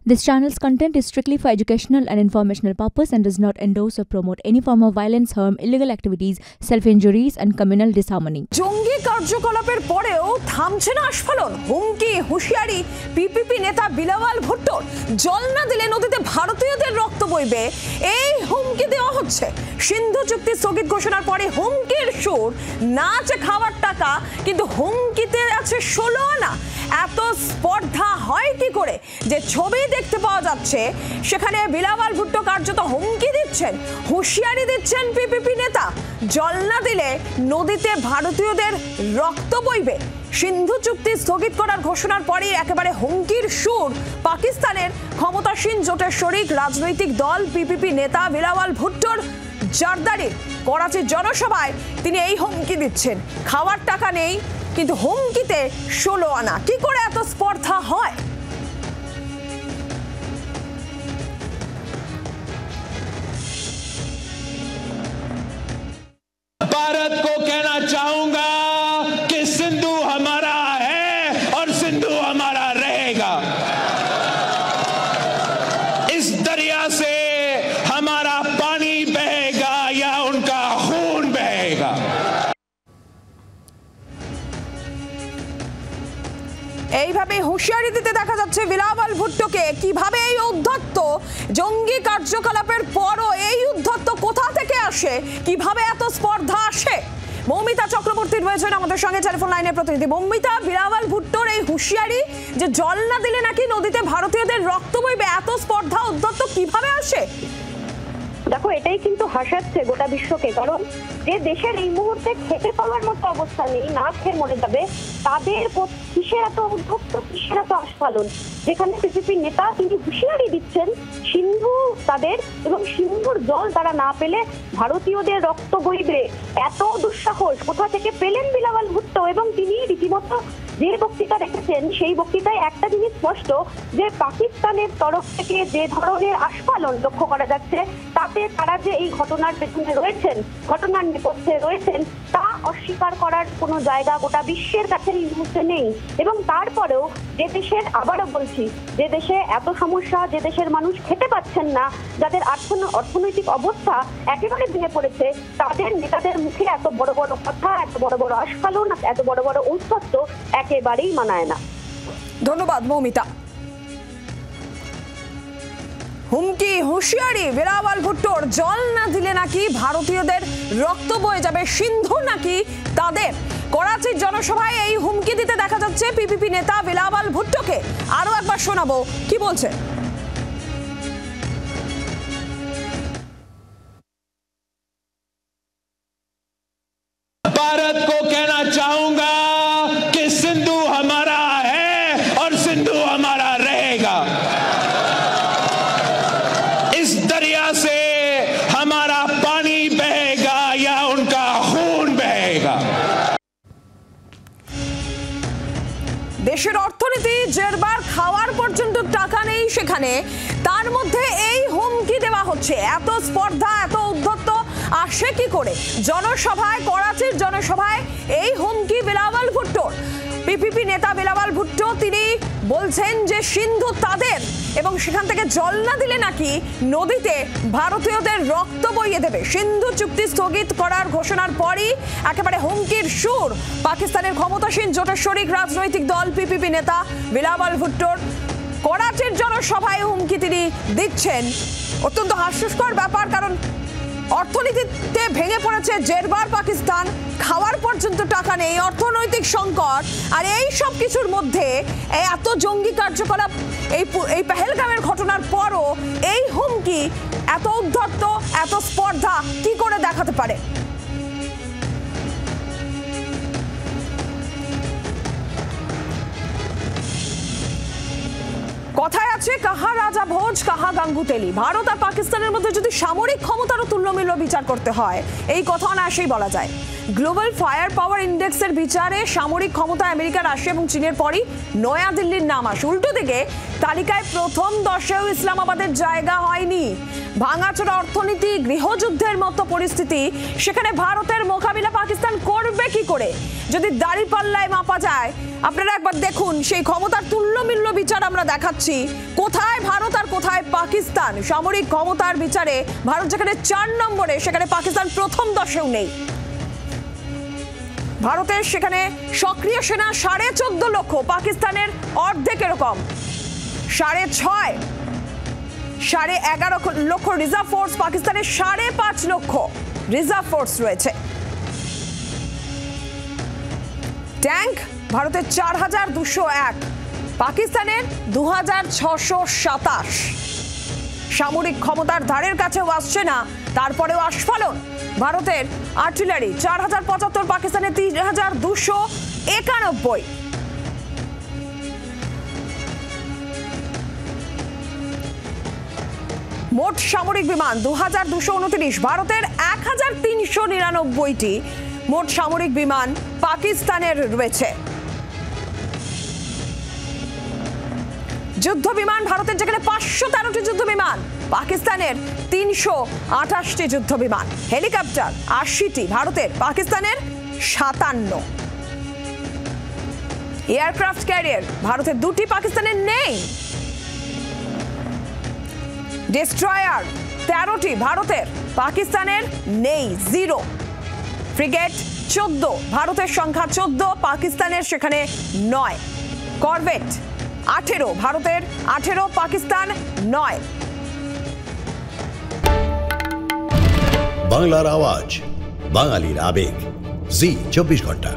This channel's content is strictly for educational and informational purpose and does not endorse or promote any form of violence, harm, illegal activities, self-injuries and communal disharmony. জঙ্গি কার্যকলাপের পরেও থামছে না আস্ফালন, হুমকি হুঁশিয়ারি PPP নেতা বিলাওয়াল ভুট্টোর। জল না দিলে নদীতে ভারতীয়দের রক্ত বইবে, এই হুমকি দেওয়া হচ্ছে। সিন্ধু চুক্তি স্থগিত ঘোষণার পরে হুমকির সুর, না আছে খাওয়ার টাকা, কিন্তু হুমকিতে আছে 16 আনা। এত স্পর্ধা হয় কি করে যে ছবি দেখতে পাওয়া যাচ্ছে সেখানে বিলাওয়াল ভুট্টো কার্যত হুমকি দিচ্ছেন, হুঁশিয়ারি দিচ্ছেন পিপিপি নেতা, জল না দিলে নদীতে ভারতীয়দের রক্ত বইবে। সিন্ধু চুক্তি স্থগিত করার ঘোষণার পরেই একেবারে হুমকির সুর পাকিস্তানের ক্ষমতাসীন জোটের শরিক রাজনৈতিক দল পিপিপি নেতা বিলাওয়াল ভুট্টোর। জারদারির করাচির জনসভায় তিনি এই হুমকি দিচ্ছেন, খাওয়ার টাকা নেই কিন্তু হুমকিতে 16 আনা। কি করে এত স্পর্ধা হয়? भारत को कहना चाहूंगा कि सिंधु हमारा है और सिंधु हमारा रहेगा। इस दरिया से हमारा पानी बहेगा या उनका खून बहेगा। এইভাবে হুঁশিয়ারি দিতে দেখা যাচ্ছে বিলাওয়াল ভুট্টোকে। কিভাবে এই উদ্ধত্ত জঙ্গি কার্যকলাপের পরও এই উদ্ধত্ত কোথা থেকে আসে, কিভাবে এত স্পর্ধা আসে? মৌমিতা চক্রবর্তী রয়েছেন আমাদের সঙ্গে টেলিফোন লাইনের প্রতিনিধি। মৌমিতা, বিলাওয়াল ভুট্টোর এই হুঁশিয়ারি যে জল না দিলে নাকি নদীতে ভারতীয়দের রক্ত বইবে, এত স্পর্ধা উদ্ধত্ত কিভাবে আসে? দেখো, এটাই কিন্তু হাসাচ্ছে গোটা বিশ্বকে। কারণ যে দেশের এই মুহূর্তে খেতে পাওয়ার মতো অবস্থা নেই, না খেয়ে মরে যাবে, তাদের কিসের এত উদ্ধত্ত, কিসের এত আস্ফালন? যেখানে পিপিপি নেতা তিনি হুঁশিয়ারি দিচ্ছেন সিন্ধু তাদের, এবং সিন্ধুর জল তারা না পেলে ভারতীয়দের রক্ত বইবে। এত দুঃসাহস কোথা থেকে পেলেন বিলাওয়াল ভুট্টো? এবং তিনি রীতিমতো যে বক্তৃতা রেখেছেন সেই বক্তৃতায় একটা জিনিস স্পষ্ট, যে পাকিস্তানের তরফ থেকে যে ধরনের আস্ফালন লক্ষ্য করা যাচ্ছে, তাতে তারা যে এই ঘটনার পেছনে রয়েছেন, ঘটনার নেপথ্যে রয়েছেন, তা অস্বীকার করার কোনো জায়গা গোটা বিশ্বের কাছে এই মুহূর্তে নেই। এবং তারপরেও যে দেশের, আবারও বলছি, যে দেশে এত সমস্যা, যে দেশের মানুষ খেতে পাচ্ছেন না, যাদের অর্থনৈতিক অবস্থা একেবারে ভেঙে পড়েছে, তাদের নেতাদের মুখে এত বড় বড় কথা, এত বড় বড় আস্ফালন, এত বড় বড় ঔদ্ধত্য একেবারেই মানায় না। ধন্যবাদ মৌমিতা। হুমকি হুঁশিয়ারি বিলাওয়াল ভুট্টোর, জল না দিলে নাকি ভারতীয়দের রক্ত বয়ে যাবে, সিন্ধু নাকি তাদের। করাচির জনসভায় এই হুমকি দিতে দেখা যাচ্ছে পিপিপি নেতা বিলাওয়াল ভুট্টোকে। আরো একবার শোনাবো কি বলছে। भारत को कहना चाहूंगा कि सिंधु हमारा है और सिंधु हमारा रहेगा। इस दरिया से हमारा पानी बहेगा या उनका खून बहेगा। দেশের অর্থনীতি জেরবার, খাওয়ার পর্যন্ত টাকা নেই সেখানে, তার মধ্যে এই হুমকি দেওয়া হচ্ছে। এত স্পর্ধা, এত উদ্ধত্ত আসে কি করে? জনসভায়, করাচির জনসভায় এই হুমকি বিলাওয়াল ভুট্টোর। পিপিপি নেতা বিলাওয়াল ভুট্টো তিনি বলছেন যে সিন্ধু তাদের, এবং সেখান থেকে জল না দিলে নাকি নদীতে ভারতীয়দের রক্ত বইয়ে দেবে। সিন্ধু চুক্তি স্থগিত করার ঘোষণার পরই একেবারে হুমকির সুর পাকিস্তানের ক্ষমতাসীন জোটের শরিক রাজনৈতিক দল পিপিপি নেতা বিলাওয়াল ভুট্টোর। করাচির জনসভায় হুমকি তিনি দিচ্ছেন। অত্যন্ত হাস্যস্কর ব্যাপার, কারণ অর্থনীতিতে ভেঙে পড়েছে জেরবার পাকিস্তান, খাওয়ার পর্যন্ত টাকা নেই, অর্থনৈতিক সংকট, আর এই সব কিছুর মধ্যে এত জঙ্গি কার্যকলাপ, এই পেহেলগামের ঘটনার পরও এই হুমকি, এত উদ্ধত্ত, এত স্পর্ধা কি করে দেখাতে পারে? কথায় আছে, কাহা রাজা ভোজ, কাহা গাঙ্গু তেলি। ভারত আর পাকিস্তানের মধ্যে যদি সামরিক ক্ষমতারও তুল্যমূল্য বিচার করতে হয়, এই কথা অনায়াসেই বলা যায়। গ্লোবাল ফায়ার পাওয়ার ইন্ডেক্সের বিচারে সামরিক ক্ষমতা আমেরিকা, রাশিয়া এবং চীনের পরই নয়াদিল্লির নাম আসে। উল্টো দিকে তালিকায় প্রথম 10এও ইসলামাবাদের জায়গা হয়নি। ভাঙাচোরা অর্থনীতি, গৃহযুদ্ধের মতো পরিস্থিতি, সেখানে ভারতের মোকাবিলা পাকিস্তান করবে কি করে? যদি দাঁড়িপাল্লায় মাপা যায়, আপনারা একবার দেখুন সেই ক্ষমতার তুল্যমূল্য বিচার আমরা দেখাচ্ছি। কোথায় ভারত পাকিস্তান সামরিক ক্ষমতার বিচারে ভারত যেখানে 4 নম্বরে, সেখানে পাকিস্তান প্রথম 10-এও নেই। ভারতের সেখানে সক্রিয় সেনা 14.5 লক্ষ, পাকিস্তানের অর্ধেক এরকম 6.5, 11.5 লক্ষ রিজার্ভ ফোর্স, পাকিস্তানের 5.5 লক্ষ রিজার্ভ ফোর্স রয়েছে। ট্যাঙ্ক ভারতের 4201, পাকিস্তানের 2627। সামরিক ক্ষমতার ধারের কাছেও আসছে না, তারপরেও আস্ফালন। ভারতের আর্টিলারি 4075, পাকিস্তানের 3291। মোট সামরিক বিমান 2229, ভারতের 1399টি মোট সামরিক বিমান পাকিস্তানের রয়েছে। যুদ্ধ বিমান ভারতের যেখানে 513টি যুদ্ধ বিমান, পাকিস্তানের 328টি যুদ্ধ বিমান। হেলিকপ্টার 80টি ভারতের, পাকিস্তানের 57। এয়ারক্রাফট ক্যারিয়ার ভারতের 2টি, পাকিস্তানের নেই। ডেস্ট্রয়ার 13টি ভারতের, পাকিস্তানের নেই, 0। ফ্রিগেট 14, ভারতের সংখ্যা 14, পাকিস্তানের সেখানে 9। করভেট 18, ভারতের 18, পাকিস্তান 9। বাংলার আওয়াজ, বাঙালির আবেগ, জি 24 ঘন্টা।